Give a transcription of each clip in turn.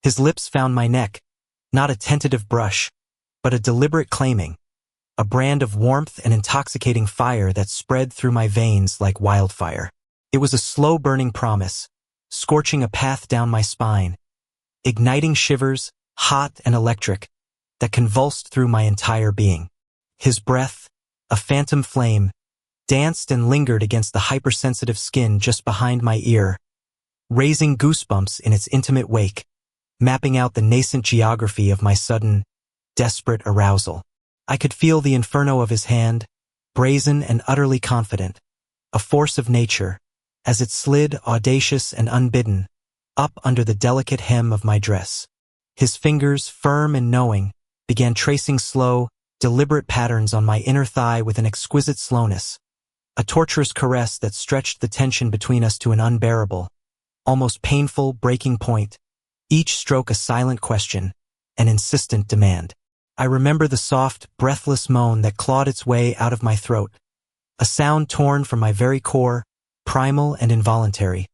His lips found my neck, not a tentative brush, but a deliberate claiming, a brand of warmth and intoxicating fire that spread through my veins like wildfire. It was a slow-burning promise, scorching a path down my spine, igniting shivers, hot and electric, that convulsed through my entire being. His breath, a phantom flame, danced and lingered against the hypersensitive skin just behind my ear, raising goosebumps in its intimate wake, mapping out the nascent geography of my sudden, desperate arousal. I could feel the inferno of his hand, brazen and utterly confident, a force of nature, as it slid, audacious and unbidden, up under the delicate hem of my dress. His fingers, firm and knowing, began tracing slow, deliberate patterns on my inner thigh with an exquisite slowness, a torturous caress that stretched the tension between us to an unbearable, almost painful breaking point, each stroke a silent question, an insistent demand. I remember the soft, breathless moan that clawed its way out of my throat, a sound torn from my very core, primal and involuntary,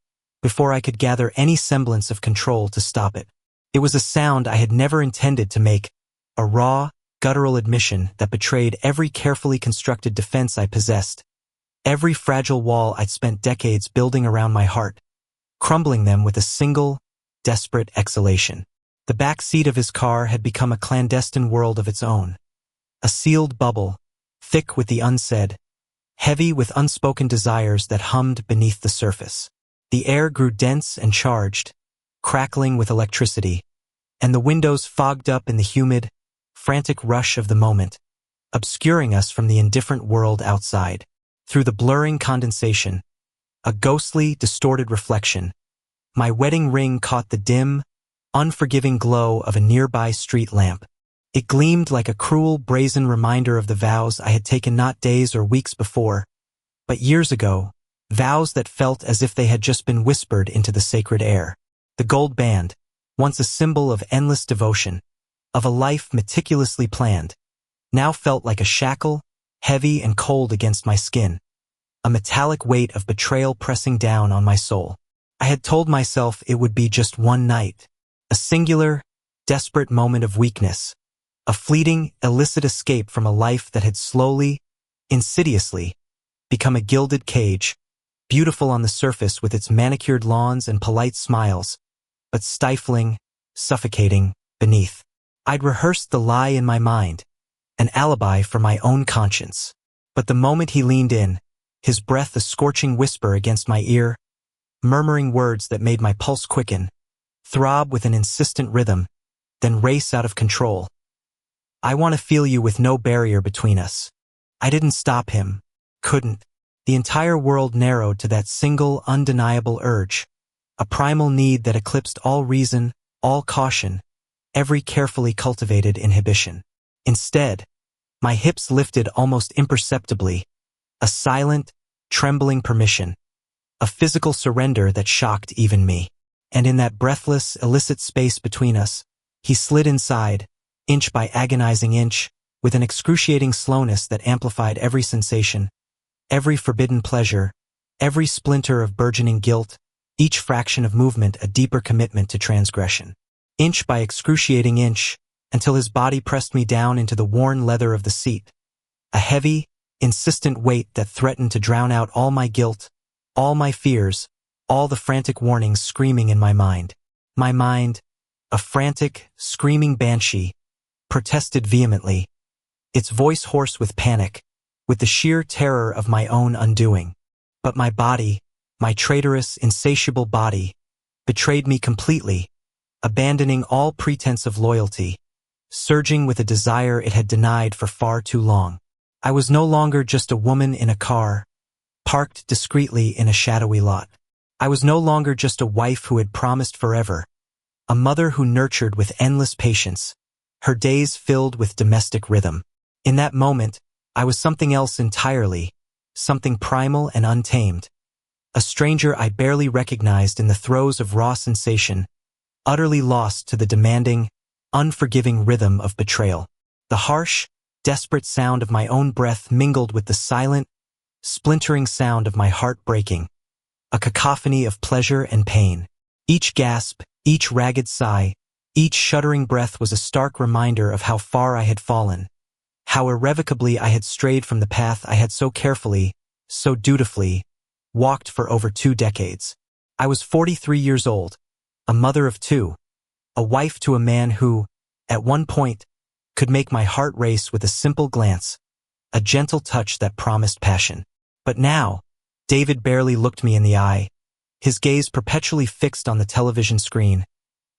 before I could gather any semblance of control to stop it. It was a sound I had never intended to make, a raw, guttural admission that betrayed every carefully constructed defense I possessed, every fragile wall I'd spent decades building around my heart, crumbling them with a single, desperate exhalation. The back seat of his car had become a clandestine world of its own, a sealed bubble, thick with the unsaid, heavy with unspoken desires that hummed beneath the surface. The air grew dense and charged, crackling with electricity, and the windows fogged up in the humid, frantic rush of the moment, obscuring us from the indifferent world outside. Through the blurring condensation, a ghostly, distorted reflection, my wedding ring caught the dim, unforgiving glow of a nearby street lamp. It gleamed like a cruel, brazen reminder of the vows I had taken not days or weeks before, but years ago, vows that felt as if they had just been whispered into the sacred air. The gold band, once a symbol of endless devotion, of a life meticulously planned, now felt like a shackle, heavy and cold against my skin, a metallic weight of betrayal pressing down on my soul. I had told myself it would be just one night, a singular, desperate moment of weakness, a fleeting, illicit escape from a life that had slowly, insidiously, become a gilded cage, beautiful on the surface with its manicured lawns and polite smiles, but stifling, suffocating, beneath. I'd rehearsed the lie in my mind, an alibi for my own conscience. But the moment he leaned in, his breath a scorching whisper against my ear, murmuring words that made my pulse quicken, throb with an insistent rhythm, then race out of control. I want to feel you with no barrier between us. I didn't stop him, couldn't. The entire world narrowed to that single, undeniable urge, a primal need that eclipsed all reason, all caution, every carefully cultivated inhibition. Instead, my hips lifted almost imperceptibly, a silent, trembling permission, a physical surrender that shocked even me. And in that breathless, illicit space between us, he slid inside, inch by agonizing inch, with an excruciating slowness that amplified every sensation, every forbidden pleasure, every splinter of burgeoning guilt, each fraction of movement a deeper commitment to transgression. Inch by excruciating inch, until his body pressed me down into the worn leather of the seat, a heavy, insistent weight that threatened to drown out all my guilt, all my fears, all the frantic warnings screaming in my mind. My mind, a frantic, screaming banshee, protested vehemently, its voice hoarse with panic, with the sheer terror of my own undoing. But my body, my traitorous, insatiable body, betrayed me completely, abandoning all pretense of loyalty, surging with a desire it had denied for far too long. I was no longer just a woman in a car, parked discreetly in a shadowy lot. I was no longer just a wife who had promised forever, a mother who nurtured with endless patience, her days filled with domestic rhythm. In that moment, I was something else entirely, something primal and untamed, a stranger I barely recognized in the throes of raw sensation, utterly lost to the demanding, unforgiving rhythm of betrayal. The harsh, desperate sound of my own breath mingled with the silent, splintering sound of my heart breaking, a cacophony of pleasure and pain. Each gasp, each ragged sigh, Each shuddering breath was a stark reminder of how far I had fallen, how irrevocably I had strayed from the path I had so carefully, so dutifully, walked for over 2 decades. I was 43 years old, a mother of 2, a wife to a man who, at one point, could make my heart race with a simple glance, a gentle touch that promised passion. But now, David barely looked me in the eye, his gaze perpetually fixed on the television screen,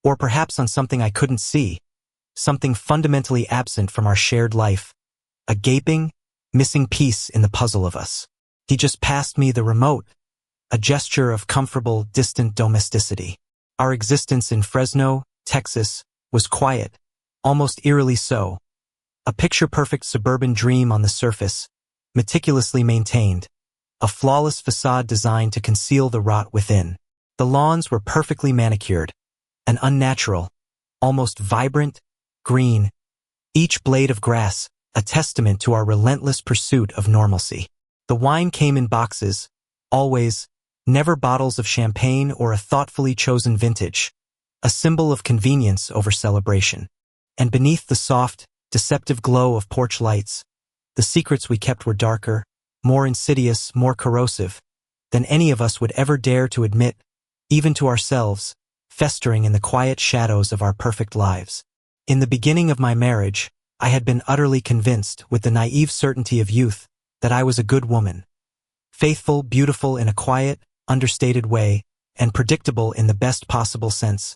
or perhaps on something I couldn't see, something fundamentally absent from our shared life, a gaping, missing piece in the puzzle of us. He just passed me the remote, a gesture of comfortable, distant domesticity. Our existence in Fresno, Texas, was quiet, almost eerily so, a picture-perfect suburban dream on the surface, meticulously maintained, a flawless facade designed to conceal the rot within. The lawns were perfectly manicured, an unnatural, almost vibrant, green, each blade of grass, a testament to our relentless pursuit of normalcy. The wine came in boxes, always, never bottles of champagne or a thoughtfully chosen vintage, a symbol of convenience over celebration. And beneath the soft, deceptive glow of porch lights, the secrets we kept were darker, more insidious, more corrosive, than any of us would ever dare to admit, even to ourselves, festering in the quiet shadows of our perfect lives. In the beginning of my marriage, I had been utterly convinced, with the naive certainty of youth, that I was a good woman. Faithful, beautiful in a quiet, understated way, and predictable in the best possible sense.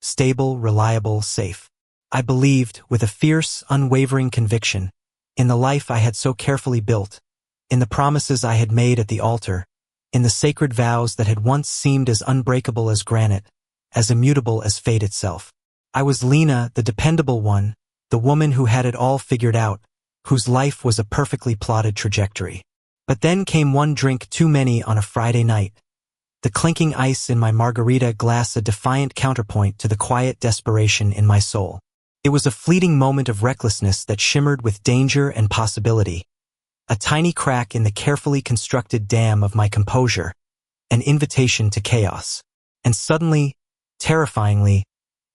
Stable, reliable, safe. I believed, with a fierce, unwavering conviction, in the life I had so carefully built, in the promises I had made at the altar, in the sacred vows that had once seemed as unbreakable as granite, as immutable as fate itself. I was Lena, the dependable one, the woman who had it all figured out, whose life was a perfectly plotted trajectory. But then came one drink too many on a Friday night. The clinking ice in my margarita glass a defiant counterpoint to the quiet desperation in my soul. It was a fleeting moment of recklessness that shimmered with danger and possibility. A tiny crack in the carefully constructed dam of my composure, an invitation to chaos. And suddenly, terrifyingly,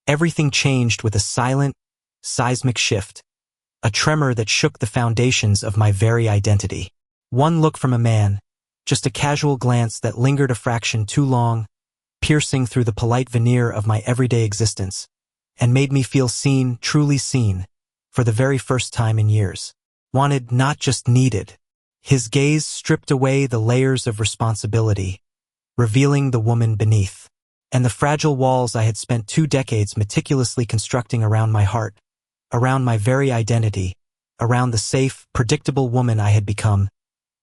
everything changed with a silent, seismic shift, a tremor that shook the foundations of my very identity. One look from a man, just a casual glance that lingered a fraction too long, piercing through the polite veneer of my everyday existence, and made me feel seen, truly seen, for the very first time in years. Wanted, not just needed. His gaze stripped away the layers of responsibility, revealing the woman beneath. And the fragile walls I had spent 2 decades meticulously constructing around my heart, around my very identity, around the safe, predictable woman I had become,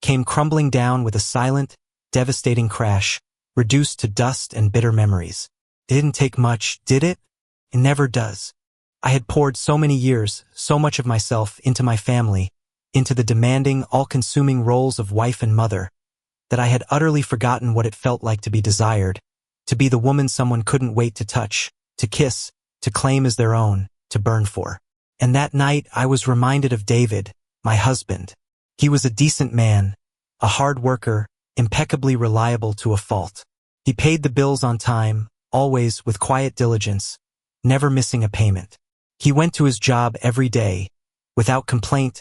came crumbling down with a silent, devastating crash, reduced to dust and bitter memories. It didn't take much, did it? It never does. I had poured so many years, so much of myself into my family, into the demanding, all-consuming roles of wife and mother, that I had utterly forgotten what it felt like to be desired, to be the woman someone couldn't wait to touch, to kiss, to claim as their own, to burn for. And that night I was reminded of David, my husband. He was a decent man, a hard worker, impeccably reliable to a fault. He paid the bills on time, always with quiet diligence, never missing a payment. He went to his job every day, without complaint,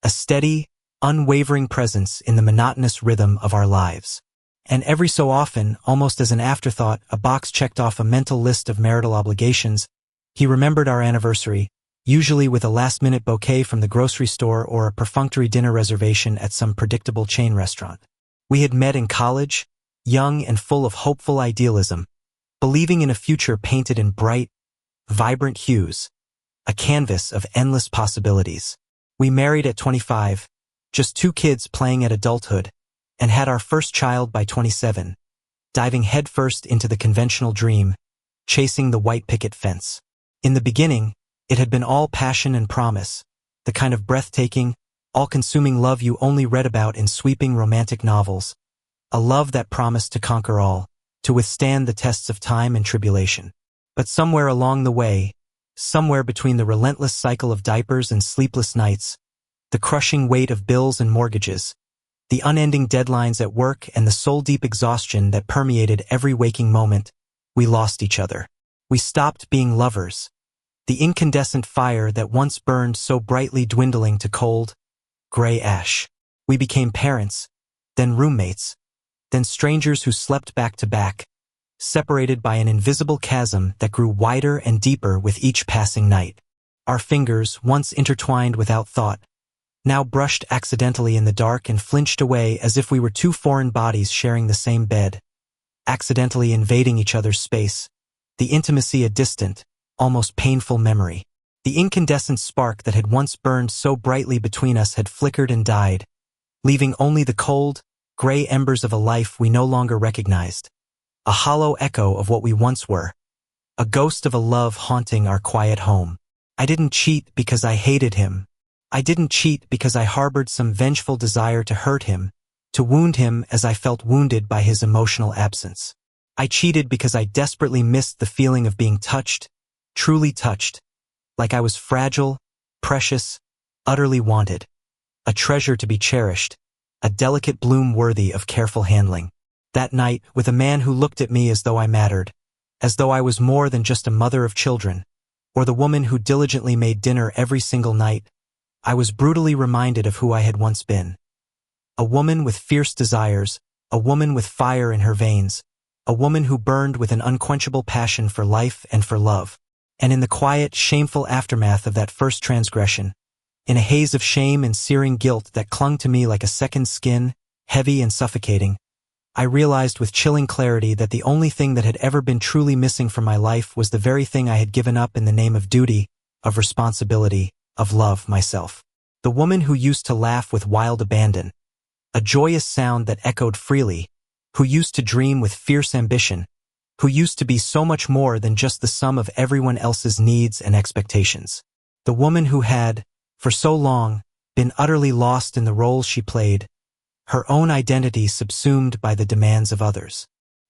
a steady, unwavering presence in the monotonous rhythm of our lives. And every so often, almost as an afterthought, a box checked off a mental list of marital obligations, he remembered our anniversary, usually with a last-minute bouquet from the grocery store or a perfunctory dinner reservation at some predictable chain restaurant. We had met in college, young and full of hopeful idealism, believing in a future painted in bright, vibrant hues, a canvas of endless possibilities. We married at 25, just 2 kids playing at adulthood, and had our first child by 27, diving headfirst into the conventional dream, chasing the white picket fence. In the beginning, it had been all passion and promise, the kind of breathtaking, all-consuming love you only read about in sweeping romantic novels, a love that promised to conquer all, to withstand the tests of time and tribulation. But somewhere along the way, somewhere between the relentless cycle of diapers and sleepless nights, the crushing weight of bills and mortgages, the unending deadlines at work and the soul-deep exhaustion that permeated every waking moment, we lost each other. We stopped being lovers, The incandescent fire that once burned so brightly dwindling to cold, gray ash. We became parents, then roommates, then strangers who slept back to back, separated by an invisible chasm that grew wider and deeper with each passing night. Our fingers, once intertwined without thought, now brushed accidentally in the dark and flinched away as if we were two foreign bodies sharing the same bed, accidentally invading each other's space, the intimacy a distant, almost painful memory. The incandescent spark that had once burned so brightly between us had flickered and died, leaving only the cold, gray embers of a life we no longer recognized, a hollow echo of what we once were, a ghost of a love haunting our quiet home. I didn't cheat because I hated him. I didn't cheat because I harbored some vengeful desire to hurt him, to wound him as I felt wounded by his emotional absence. I cheated because I desperately missed the feeling of being touched, truly touched, like I was fragile, precious, utterly wanted, a treasure to be cherished, a delicate bloom worthy of careful handling. That night, with a man who looked at me as though I mattered, as though I was more than just a mother of children, or the woman who diligently made dinner every single night, I was brutally reminded of who I had once been. A woman with fierce desires, a woman with fire in her veins, a woman who burned with an unquenchable passion for life and for love. And in the quiet, shameful aftermath of that first transgression, in a haze of shame and searing guilt that clung to me like a second skin, heavy and suffocating, I realized with chilling clarity that the only thing that had ever been truly missing from my life was the very thing I had given up in the name of duty, of responsibility, of love myself. The woman who used to laugh with wild abandon, a joyous sound that echoed freely, who used to dream with fierce ambition, who used to be so much more than just the sum of everyone else's needs and expectations. The woman who had, for so long, been utterly lost in the roles she played, her own identity subsumed by the demands of others.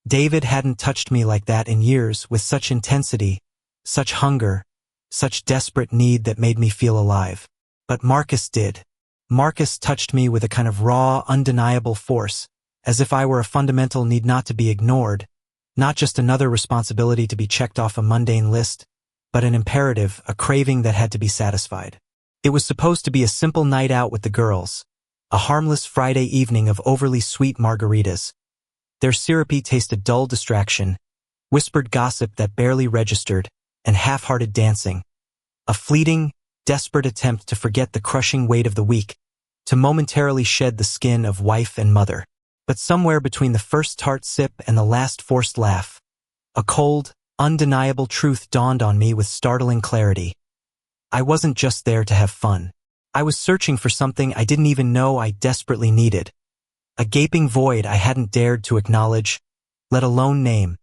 David hadn't touched me like that in years, with such intensity, such hunger, such desperate need that made me feel alive. But Marcus did. Marcus touched me with a kind of raw, undeniable force, as if I were a fundamental need not to be ignored, not just another responsibility to be checked off a mundane list, but an imperative, a craving that had to be satisfied. It was supposed to be a simple night out with the girls, a harmless Friday evening of overly sweet margaritas, their syrupy taste a dull distraction, whispered gossip that barely registered, and half-hearted dancing, a fleeting, desperate attempt to forget the crushing weight of the week, to momentarily shed the skin of wife and mother. But somewhere between the first tart sip and the last forced laugh, a cold, undeniable truth dawned on me with startling clarity. I wasn't just there to have fun. I was searching for something I didn't even know I desperately needed. A gaping void I hadn't dared to acknowledge, let alone name,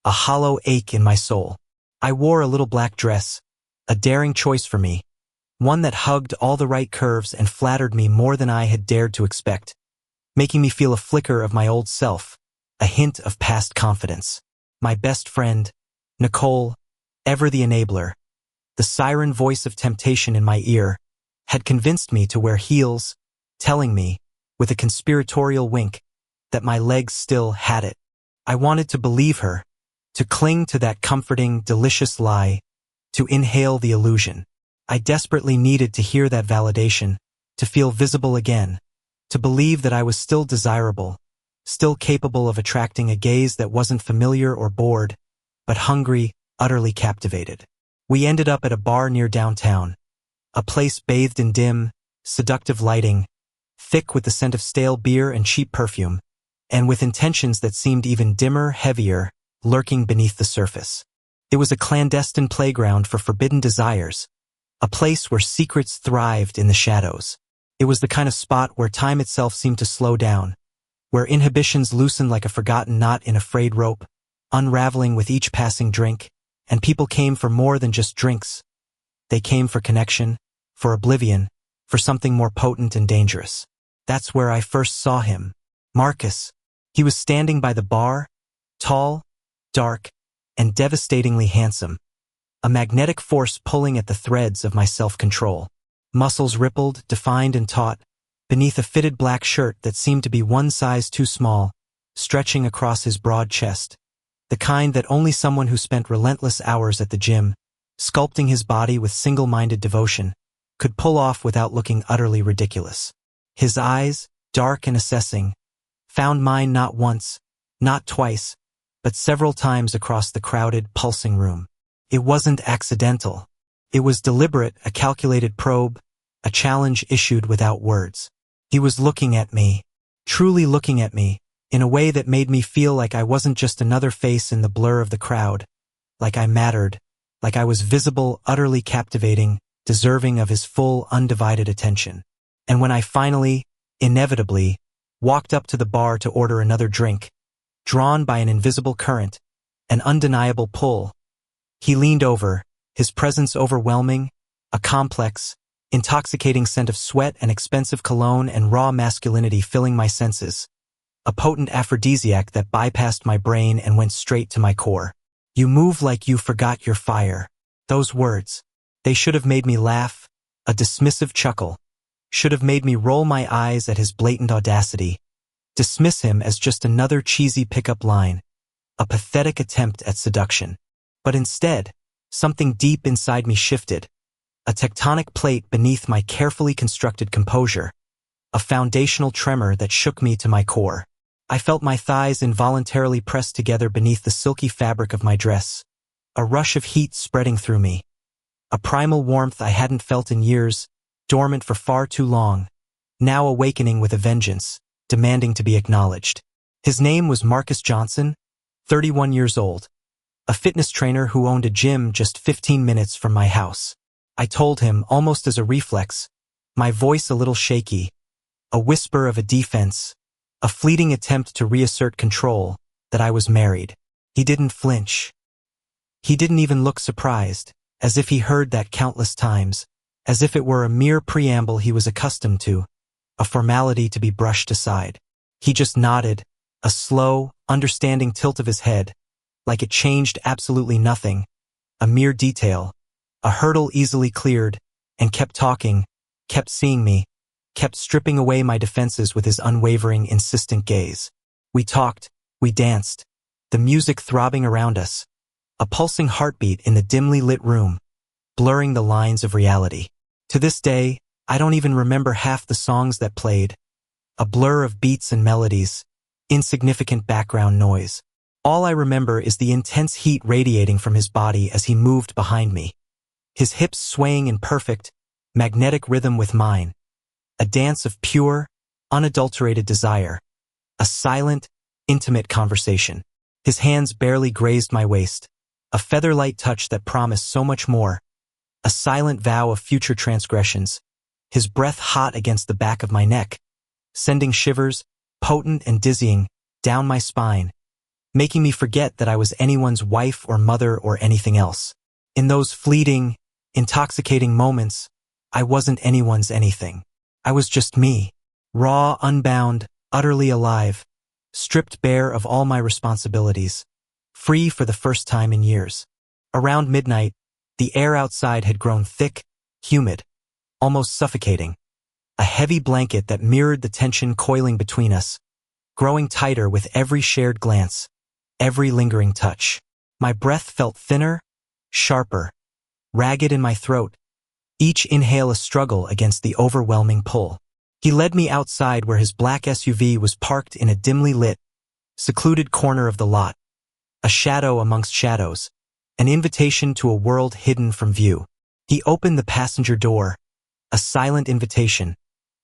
a hollow ache in my soul. I wore a little black dress, a daring choice for me, one that hugged all the right curves and flattered me more than I had dared to expect, making me feel a flicker of my old self, a hint of past confidence. My best friend, Nicole, ever the enabler, the siren voice of temptation in my ear, had convinced me to wear heels, telling me, with a conspiratorial wink, that my legs still had it. I wanted to believe her, to cling to that comforting, delicious lie, to inhale the illusion. I desperately needed to hear that validation, to feel visible again, to believe that I was still desirable, still capable of attracting a gaze that wasn't familiar or bored, but hungry, utterly captivated. We ended up at a bar near downtown, a place bathed in dim, seductive lighting, thick with the scent of stale beer and cheap perfume, and with intentions that seemed even dimmer, heavier, lurking beneath the surface. It was a clandestine playground for forbidden desires, a place where secrets thrived in the shadows. It was the kind of spot where time itself seemed to slow down, where inhibitions loosened like a forgotten knot in a frayed rope, unraveling with each passing drink, and people came for more than just drinks. They came for connection, for oblivion, for something more potent and dangerous. That's where I first saw him. Marcus. He was standing by the bar, tall, dark, and devastatingly handsome, a magnetic force pulling at the threads of my self-control. Muscles rippled, defined and taut, beneath a fitted black shirt that seemed to be one size too small, stretching across his broad chest, the kind that only someone who spent relentless hours at the gym, sculpting his body with single-minded devotion, could pull off without looking utterly ridiculous. His eyes, dark and assessing, found mine not once, not twice, but several times across the crowded, pulsing room. It wasn't accidental. It was deliberate, a calculated probe, a challenge issued without words. He was looking at me, truly looking at me, in a way that made me feel like I wasn't just another face in the blur of the crowd, like I mattered, like I was visible, utterly captivating, deserving of his full, undivided attention. And when I finally, inevitably, walked up to the bar to order another drink, drawn by an invisible current, an undeniable pull, he leaned over, his presence overwhelming, a complex, intoxicating scent of sweat and expensive cologne and raw masculinity filling my senses, a potent aphrodisiac that bypassed my brain and went straight to my core. You move like you forgot your fire. Those words, they should have made me laugh, a dismissive chuckle, should have made me roll my eyes at his blatant audacity, dismiss him as just another cheesy pickup line, a pathetic attempt at seduction. But instead, something deep inside me shifted, a tectonic plate beneath my carefully constructed composure, a foundational tremor that shook me to my core. I felt my thighs involuntarily pressed together beneath the silky fabric of my dress, a rush of heat spreading through me, a primal warmth I hadn't felt in years, dormant for far too long, now awakening with a vengeance, demanding to be acknowledged. His name was Marcus Johnson, 31 years old, a fitness trainer who owned a gym just 15 minutes from my house. I told him, almost as a reflex, my voice a little shaky, a whisper of a defense, a fleeting attempt to reassert control, that I was married. He didn't flinch. He didn't even look surprised, as if he heard that countless times, as if it were a mere preamble he was accustomed to, a formality to be brushed aside. He just nodded, a slow, understanding tilt of his head, like it changed absolutely nothing, a mere detail, a hurdle easily cleared, and kept talking, kept seeing me, kept stripping away my defenses with his unwavering, insistent gaze. We talked, we danced, the music throbbing around us, a pulsing heartbeat in the dimly lit room, blurring the lines of reality. To this day, I don't even remember half the songs that played, a blur of beats and melodies, insignificant background noise. All I remember is the intense heat radiating from his body as he moved behind me, his hips swaying in perfect, magnetic rhythm with mine, a dance of pure, unadulterated desire, a silent, intimate conversation. His hands barely grazed my waist, a feather-light touch that promised so much more, a silent vow of future transgressions, his breath hot against the back of my neck, sending shivers, potent and dizzying, down my spine, making me forget that I was anyone's wife or mother or anything else. In those fleeting, intoxicating moments, I wasn't anyone's anything. I was just me, raw, unbound, utterly alive, stripped bare of all my responsibilities, free for the first time in years. Around midnight, the air outside had grown thick, humid, almost suffocating, a heavy blanket that mirrored the tension coiling between us, growing tighter with every shared glance, every lingering touch. My breath felt thinner, sharper, ragged in my throat, each inhale a struggle against the overwhelming pull. He led me outside where his black SUV was parked in a dimly lit, secluded corner of the lot, a shadow amongst shadows, an invitation to a world hidden from view. He opened the passenger door, a silent invitation,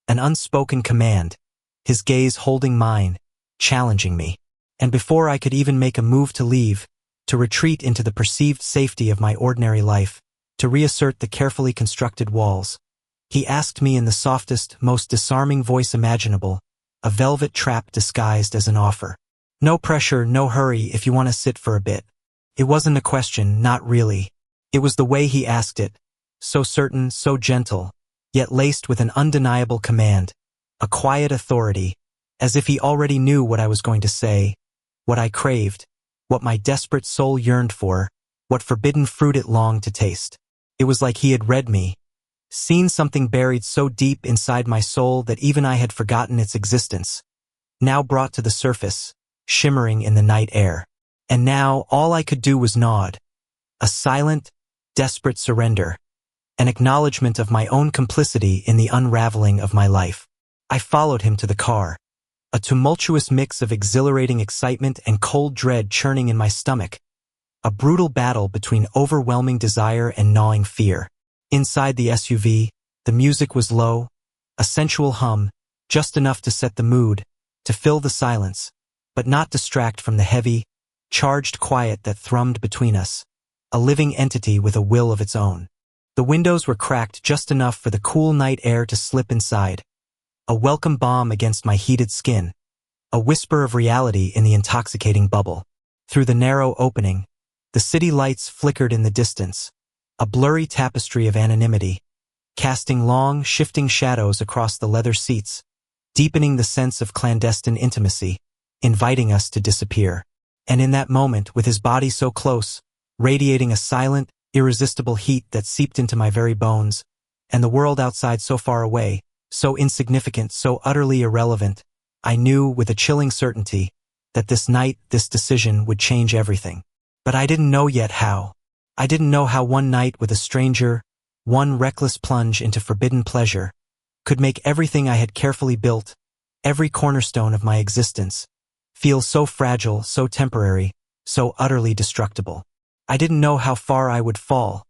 an unspoken command, his gaze holding mine, challenging me. And before I could even make a move to leave, to retreat into the perceived safety of my ordinary life, to reassert the carefully constructed walls, he asked me in the softest, most disarming voice imaginable, a velvet trap disguised as an offer. No pressure, no hurry if you want to sit for a bit. It wasn't a question, not really. It was the way he asked it, so certain, so gentle, yet laced with an undeniable command, a quiet authority, as if he already knew what I was going to say, what I craved, what my desperate soul yearned for, what forbidden fruit it longed to taste. It was like he had read me, seen something buried so deep inside my soul that even I had forgotten its existence, now brought to the surface, shimmering in the night air. And now all I could do was nod, a silent, desperate surrender, an acknowledgement of my own complicity in the unraveling of my life. I followed him to the car, a tumultuous mix of exhilarating excitement and cold dread churning in my stomach, a brutal battle between overwhelming desire and gnawing fear. Inside the SUV, the music was low, a sensual hum, just enough to set the mood, to fill the silence, but not distract from the heavy, charged quiet that thrummed between us, a living entity with a will of its own. The windows were cracked just enough for the cool night air to slip inside, a welcome balm against my heated skin, a whisper of reality in the intoxicating bubble. Through the narrow opening, the city lights flickered in the distance, a blurry tapestry of anonymity, casting long, shifting shadows across the leather seats, deepening the sense of clandestine intimacy, inviting us to disappear. And in that moment, with his body so close, radiating a silent, irresistible heat that seeped into my very bones, and the world outside so far away, so insignificant, so utterly irrelevant, I knew with a chilling certainty that this night, this decision would change everything. But I didn't know yet how. I didn't know how one night with a stranger, one reckless plunge into forbidden pleasure, could make everything I had carefully built, every cornerstone of my existence, feel so fragile, so temporary, so utterly destructible. I didn't know how far I would fall,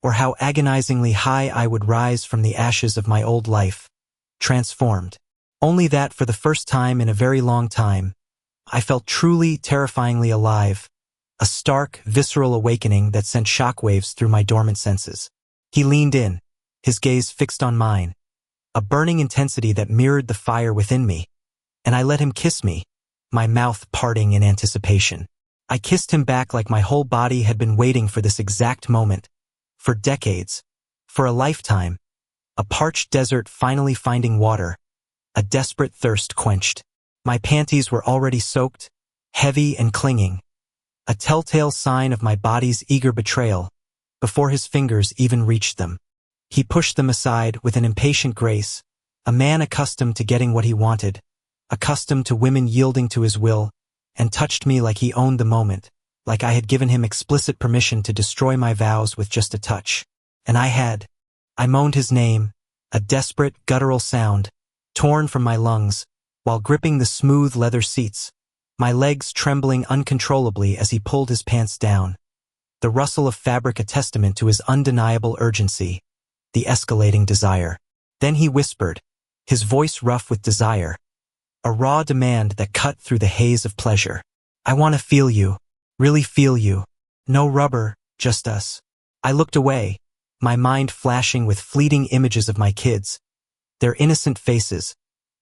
or how agonizingly high I would rise from the ashes of my old life, transformed. Only that for the first time in a very long time, I felt truly, terrifyingly alive, a stark, visceral awakening that sent shockwaves through my dormant senses. He leaned in, his gaze fixed on mine, a burning intensity that mirrored the fire within me, and I let him kiss me, my mouth parting in anticipation. I kissed him back like my whole body had been waiting for this exact moment, for decades, for a lifetime, a parched desert finally finding water, a desperate thirst quenched. My panties were already soaked, heavy and clinging, a telltale sign of my body's eager betrayal, before his fingers even reached them. He pushed them aside with an impatient grace, a man accustomed to getting what he wanted, accustomed to women yielding to his will, and touched me like he owned the moment, like I had given him explicit permission to destroy my vows with just a touch. And I had. I moaned his name, a desperate, guttural sound, torn from my lungs, while gripping the smooth leather seats, my legs trembling uncontrollably as he pulled his pants down, the rustle of fabric a testament to his undeniable urgency, the escalating desire. Then he whispered, his voice rough with desire, a raw demand that cut through the haze of pleasure. I want to feel you, really feel you. No rubber, just us. I looked away, my mind flashing with fleeting images of my kids, their innocent faces,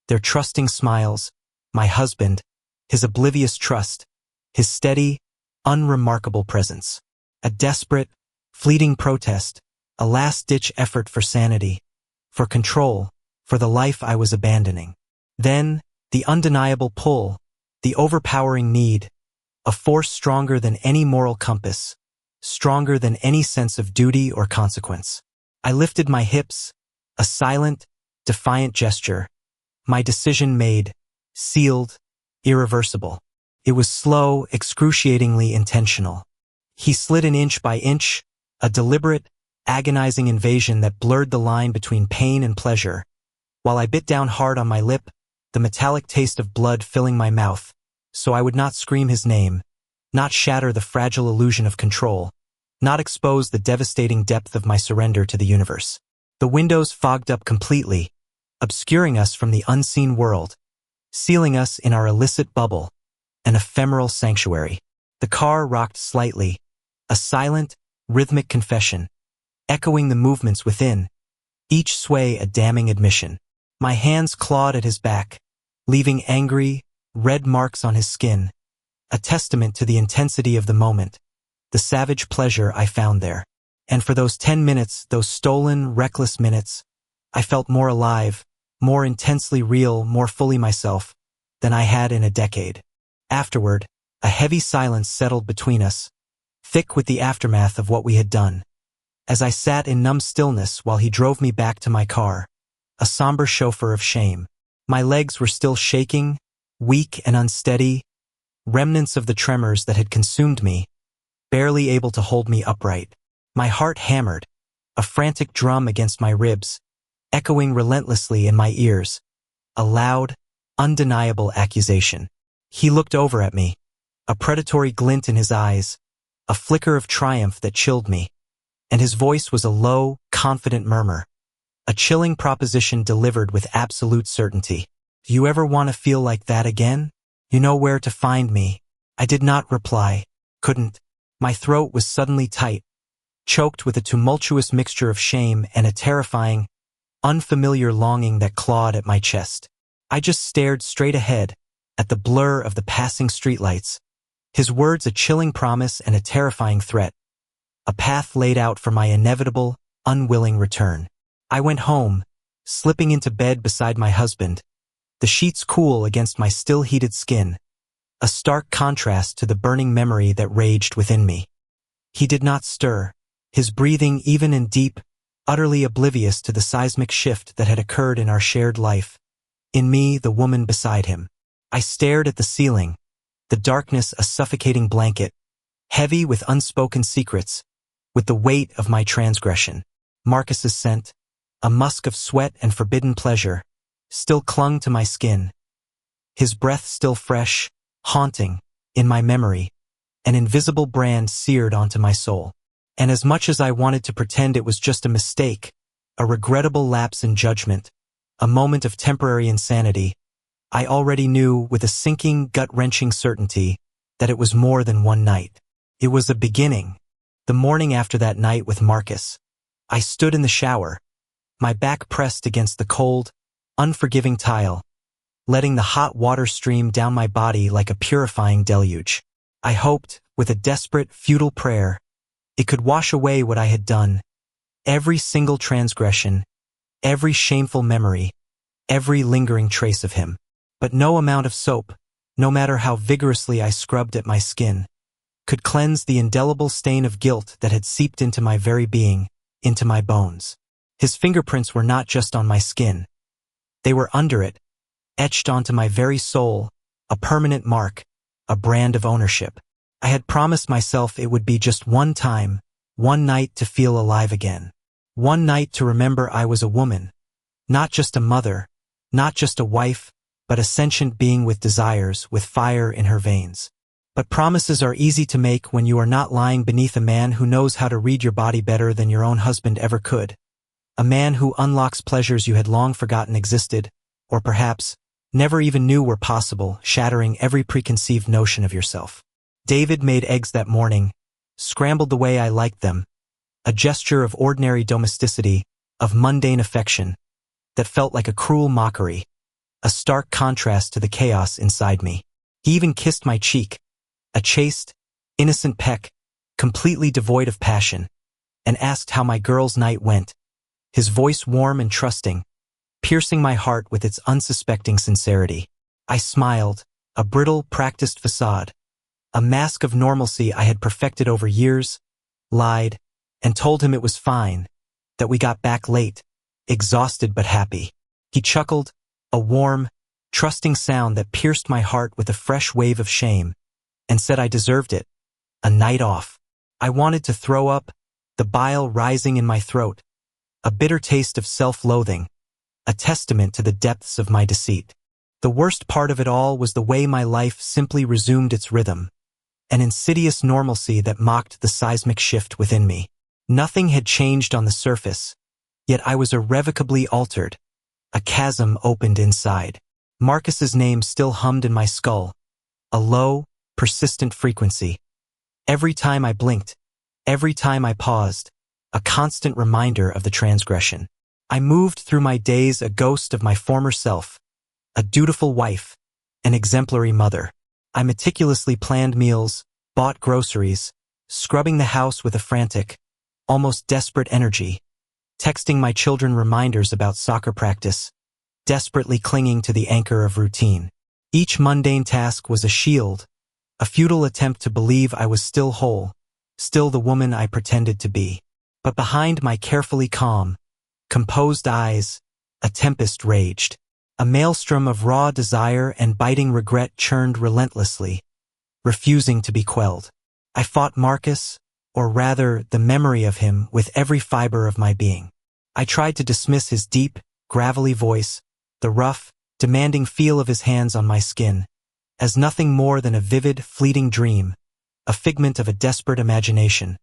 their trusting smiles, my husband, his oblivious trust, his steady, unremarkable presence. A desperate, fleeting protest, a last-ditch effort for sanity, for control, for the life I was abandoning. Then, the undeniable pull, the overpowering need, a force stronger than any moral compass, stronger than any sense of duty or consequence. I lifted my hips, a silent, defiant gesture, my decision made, sealed, irreversible. It was slow, excruciatingly intentional. He slid an inch by inch, a deliberate, agonizing invasion that blurred the line between pain and pleasure, while I bit down hard on my lip, the metallic taste of blood filling my mouth, so I would not scream his name, not shatter the fragile illusion of control, not expose the devastating depth of my surrender to the universe. The windows fogged up completely, obscuring us from the unseen world, sealing us in our illicit bubble, an ephemeral sanctuary. The car rocked slightly, a silent, rhythmic confession, echoing the movements within, each sway a damning admission. My hands clawed at his back, leaving angry, red marks on his skin, a testament to the intensity of the moment, the savage pleasure I found there. And for those 10 minutes, those stolen, reckless minutes, I felt more alive, more intensely real, more fully myself, than I had in a decade. Afterward, a heavy silence settled between us, thick with the aftermath of what we had done. As I sat in numb stillness while he drove me back to my car, a somber chauffeur of shame. My legs were still shaking, weak and unsteady, remnants of the tremors that had consumed me, barely able to hold me upright. My heart hammered, a frantic drum against my ribs, echoing relentlessly in my ears, a loud, undeniable accusation. He looked over at me, a predatory glint in his eyes, a flicker of triumph that chilled me, and his voice was a low, confident murmur, a chilling proposition delivered with absolute certainty. Do you ever want to feel like that again? You know where to find me. I did not reply, couldn't. My throat was suddenly tight, choked with a tumultuous mixture of shame and a terrifying, unfamiliar longing that clawed at my chest. I just stared straight ahead, at the blur of the passing streetlights, his words a chilling promise and a terrifying threat, a path laid out for my inevitable, unwilling return. I went home, slipping into bed beside my husband, the sheets cool against my still-heated skin, a stark contrast to the burning memory that raged within me. He did not stir, his breathing even and deep, utterly oblivious to the seismic shift that had occurred in our shared life. In me, the woman beside him. I stared at the ceiling, the darkness a suffocating blanket, heavy with unspoken secrets, with the weight of my transgression. Marcus's scent, a musk of sweat and forbidden pleasure, still clung to my skin. His breath still fresh, haunting, in my memory, an invisible brand seared onto my soul. And as much as I wanted to pretend it was just a mistake, a regrettable lapse in judgment, a moment of temporary insanity, I already knew with a sinking, gut-wrenching certainty that it was more than one night. It was a beginning. The morning after that night with Marcus, I stood in the shower, my back pressed against the cold, unforgiving tile, letting the hot water stream down my body like a purifying deluge. I hoped, with a desperate, futile prayer, it could wash away what I had done, every single transgression, every shameful memory, every lingering trace of him. But no amount of soap, no matter how vigorously I scrubbed at my skin, could cleanse the indelible stain of guilt that had seeped into my very being, into my bones. His fingerprints were not just on my skin. They were under it, etched onto my very soul, a permanent mark, a brand of ownership. I had promised myself it would be just one time, one night to feel alive again. One night to remember I was a woman, not just a mother, not just a wife, but a sentient being with desires, with fire in her veins. But promises are easy to make when you are not lying beneath a man who knows how to read your body better than your own husband ever could. A man who unlocks pleasures you had long forgotten existed, or perhaps never even knew were possible, shattering every preconceived notion of yourself. David made eggs that morning, scrambled the way I liked them, a gesture of ordinary domesticity, of mundane affection, that felt like a cruel mockery, a stark contrast to the chaos inside me. He even kissed my cheek, a chaste, innocent peck, completely devoid of passion, and asked how my girl's night went, his voice warm and trusting, piercing my heart with its unsuspecting sincerity. I smiled, a brittle, practiced facade, a mask of normalcy I had perfected over years, lied, and told him it was fine, that we got back late, exhausted but happy. He chuckled, a warm, trusting sound that pierced my heart with a fresh wave of shame, and said I deserved it, a night off. I wanted to throw up, the bile rising in my throat, a bitter taste of self-loathing, a testament to the depths of my deceit. The worst part of it all was the way my life simply resumed its rhythm, an insidious normalcy that mocked the seismic shift within me. Nothing had changed on the surface, yet I was irrevocably altered. A chasm opened inside. Marcus's name still hummed in my skull, a low, persistent frequency. Every time I blinked, every time I paused, a constant reminder of the transgression. I moved through my days a ghost of my former self, a dutiful wife, an exemplary mother. I meticulously planned meals, bought groceries, scrubbing the house with a frantic, almost desperate energy, texting my children reminders about soccer practice, desperately clinging to the anchor of routine. Each mundane task was a shield, a futile attempt to believe I was still whole, still the woman I pretended to be. But behind my carefully calm, composed eyes, a tempest raged. A maelstrom of raw desire and biting regret churned relentlessly, refusing to be quelled. I fought Marcus, or rather the memory of him with every fiber of my being. I tried to dismiss his deep, gravelly voice, the rough, demanding feel of his hands on my skin, as nothing more than a vivid, fleeting dream, a figment of a desperate imagination,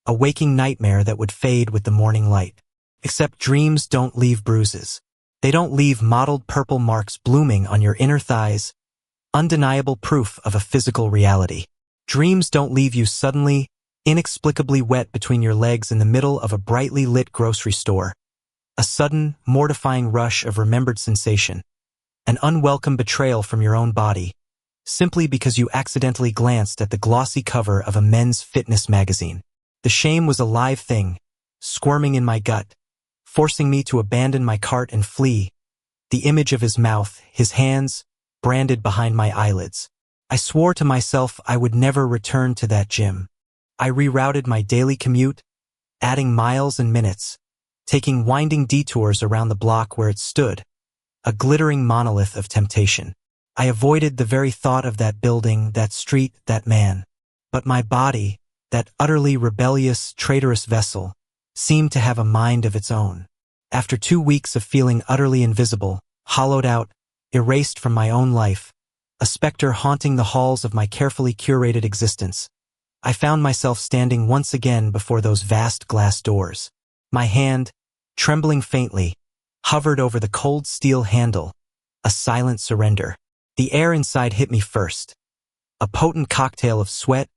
a waking nightmare that would fade with the morning light. Except dreams don't leave bruises. They don't leave mottled purple marks blooming on your inner thighs, undeniable proof of a physical reality. Dreams don't leave you suddenly, inexplicably wet between your legs in the middle of a brightly lit grocery store. A sudden, mortifying rush of remembered sensation. An unwelcome betrayal from your own body, simply because you accidentally glanced at the glossy cover of a men's fitness magazine. The shame was a live thing, squirming in my gut, forcing me to abandon my cart and flee. The image of his mouth, his hands, branded behind my eyelids. I swore to myself I would never return to that gym. I rerouted my daily commute, adding miles and minutes, taking winding detours around the block where it stood, a glittering monolith of temptation. I avoided the very thought of that building, that street, that man. But my body, that utterly rebellious, traitorous vessel, seemed to have a mind of its own. After 2 weeks of feeling utterly invisible, hollowed out, erased from my own life, a specter haunting the halls of my carefully curated existence, I found myself standing once again before those vast glass doors. My hand, trembling faintly, hovered over the cold steel handle, a silent surrender. The air inside hit me first, a potent cocktail of sweat,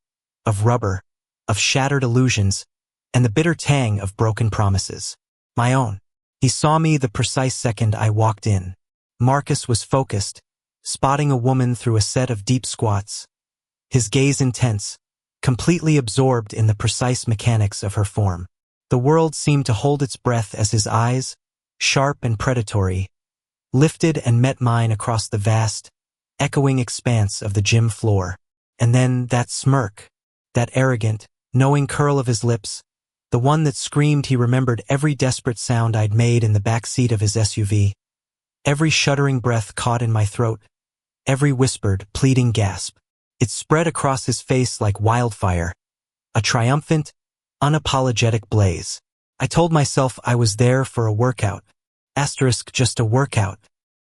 of rubber, of shattered illusions, and the bitter tang of broken promises. My own. He saw me the precise second I walked in. Marcus was focused, spotting a woman through a set of deep squats, his gaze intense, completely absorbed in the precise mechanics of her form. The world seemed to hold its breath as his eyes, sharp and predatory, lifted and met mine across the vast, echoing expanse of the gym floor. And then that smirk, that arrogant, knowing curl of his lips, the one that screamed he remembered every desperate sound I'd made in the back seat of his SUV, every shuddering breath caught in my throat, every whispered, pleading gasp. It spread across his face like wildfire, a triumphant, unapologetic blaze. I told myself I was there for a workout. Asterisk just a workout.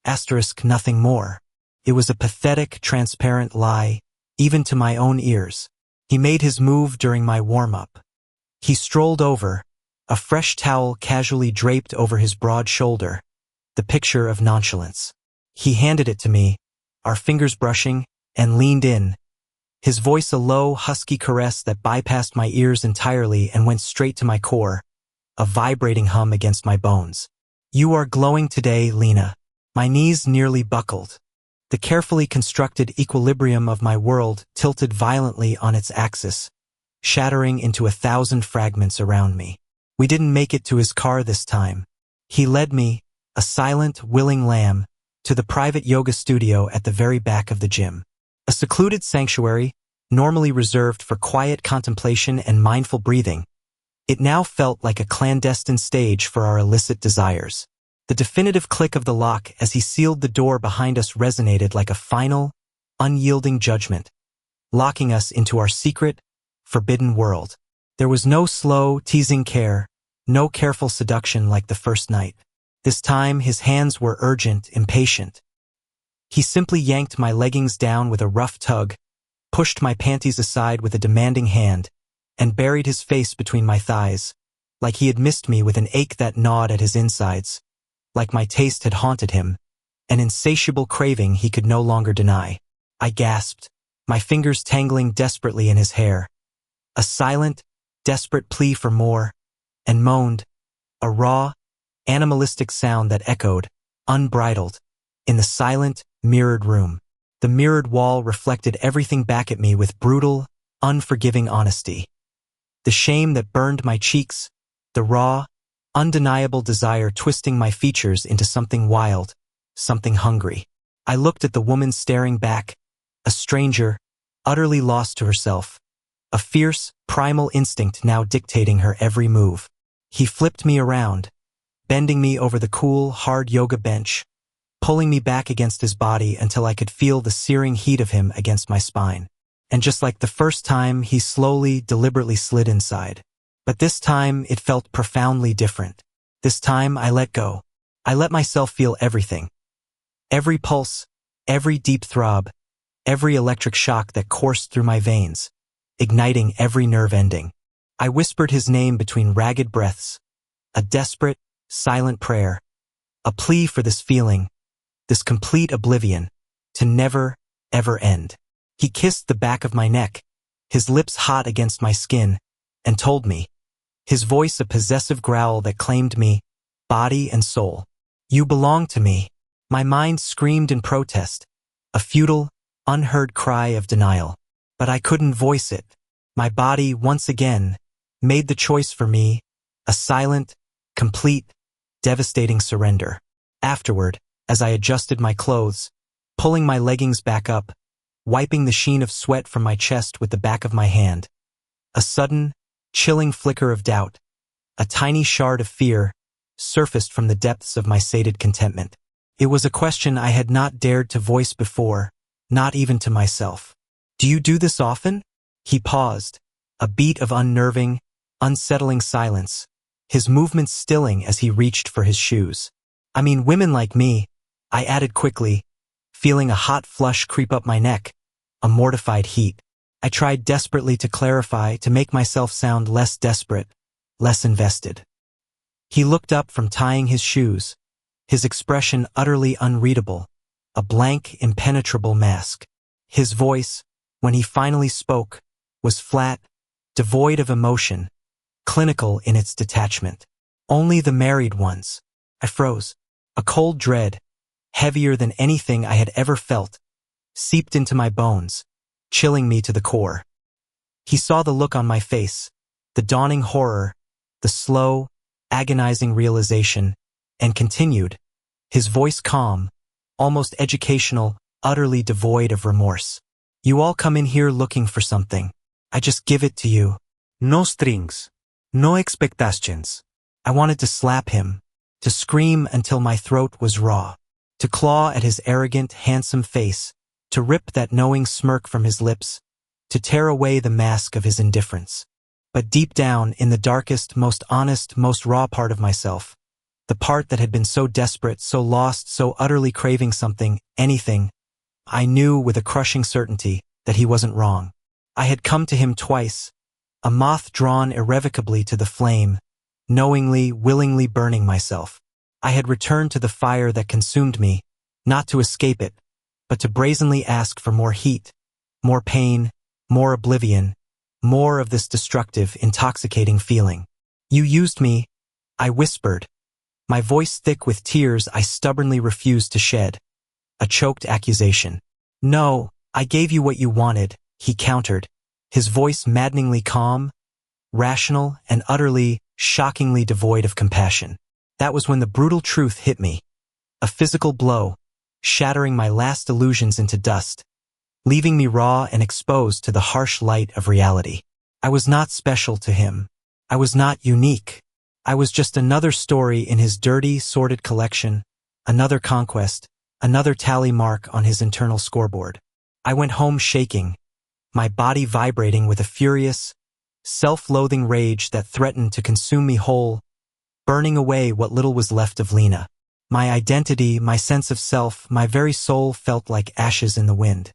Asterisk nothing more. It was a pathetic, transparent lie, even to my own ears. He made his move during my warm-up. He strolled over, a fresh towel casually draped over his broad shoulder, the picture of nonchalance. He handed it to me, our fingers brushing, and leaned in, his voice a low, husky caress that bypassed my ears entirely and went straight to my core, a vibrating hum against my bones. "You are glowing today, Lena." My knees nearly buckled. The carefully constructed equilibrium of my world tilted violently on its axis, shattering into 1,000 fragments around me. We didn't make it to his car this time. He led me, a silent, willing lamb, to the private yoga studio at the very back of the gym. A secluded sanctuary, normally reserved for quiet contemplation and mindful breathing, it now felt like a clandestine stage for our illicit desires. The definitive click of the lock as he sealed the door behind us resonated like a final, unyielding judgment, locking us into our secret, forbidden world. There was no slow, teasing care, no careful seduction like the first night. This time, his hands were urgent, impatient. He simply yanked my leggings down with a rough tug, pushed my panties aside with a demanding hand, and buried his face between my thighs, like he had missed me with an ache that gnawed at his insides, like my taste had haunted him, an insatiable craving he could no longer deny. I gasped, my fingers tangling desperately in his hair. A silent, desperate plea for more, and moaned, a raw, animalistic sound that echoed, unbridled, in the silent, mirrored room. The mirrored wall reflected everything back at me with brutal, unforgiving honesty. The shame that burned my cheeks, the raw, undeniable desire twisting my features into something wild, something hungry. I looked at the woman staring back, a stranger, utterly lost to herself, a fierce, primal instinct now dictating her every move. He flipped me around, bending me over the cool, hard yoga bench, pulling me back against his body until I could feel the searing heat of him against my spine. And just like the first time, he slowly, deliberately slid inside. But this time, it felt profoundly different. This time, I let go. I let myself feel everything. Every pulse, every deep throb, every electric shock that coursed through my veins, igniting every nerve ending. I whispered his name between ragged breaths, a desperate, silent prayer, a plea for this feeling, this complete oblivion, to never, ever end. He kissed the back of my neck, his lips hot against my skin, and told me, his voice a possessive growl that claimed me, body and soul. You belong to me. My mind screamed in protest, a futile, unheard cry of denial. But I couldn't voice it. My body, once again, made the choice for me, a silent, complete, devastating surrender. Afterward, as I adjusted my clothes, pulling my leggings back up, wiping the sheen of sweat from my chest with the back of my hand, a sudden, chilling flicker of doubt, a tiny shard of fear, surfaced from the depths of my sated contentment. It was a question I had not dared to voice before, not even to myself. Do you do this often? He paused, a beat of unnerving, unsettling silence, his movements stilling as he reached for his shoes. I mean, women like me, I added quickly, feeling a hot flush creep up my neck, a mortified heat. I tried desperately to clarify, to make myself sound less desperate, less invested. He looked up from tying his shoes, his expression utterly unreadable, a blank, impenetrable mask. His voice, when he finally spoke, was flat, devoid of emotion, clinical in its detachment. Only the married ones. I froze. A cold dread, heavier than anything I had ever felt, seeped into my bones, chilling me to the core. He saw the look on my face, the dawning horror, the slow, agonizing realization, and continued, his voice calm, almost educational, utterly devoid of remorse. You all come in here looking for something. I just give it to you. No strings. No expectations. I wanted to slap him, to scream until my throat was raw, to claw at his arrogant, handsome face, to rip that knowing smirk from his lips, to tear away the mask of his indifference. But deep down, in the darkest, most honest, most raw part of myself, the part that had been so desperate, so lost, so utterly craving something, anything, I knew with a crushing certainty that he wasn't wrong. I had come to him twice, a moth drawn irrevocably to the flame, knowingly, willingly burning myself. I had returned to the fire that consumed me, not to escape it, but to brazenly ask for more heat, more pain, more oblivion, more of this destructive, intoxicating feeling. You used me, I whispered, my voice thick with tears I stubbornly refused to shed. A choked accusation. No, I gave you what you wanted, he countered, his voice maddeningly calm, rational, and utterly, shockingly devoid of compassion. That was when the brutal truth hit me. A physical blow, shattering my last illusions into dust, leaving me raw and exposed to the harsh light of reality. I was not special to him. I was not unique. I was just another story in his dirty, sordid collection, another conquest, another tally mark on his internal scoreboard. I went home shaking, my body vibrating with a furious, self-loathing rage that threatened to consume me whole, burning away what little was left of Lena. My identity, my sense of self, my very soul felt like ashes in the wind.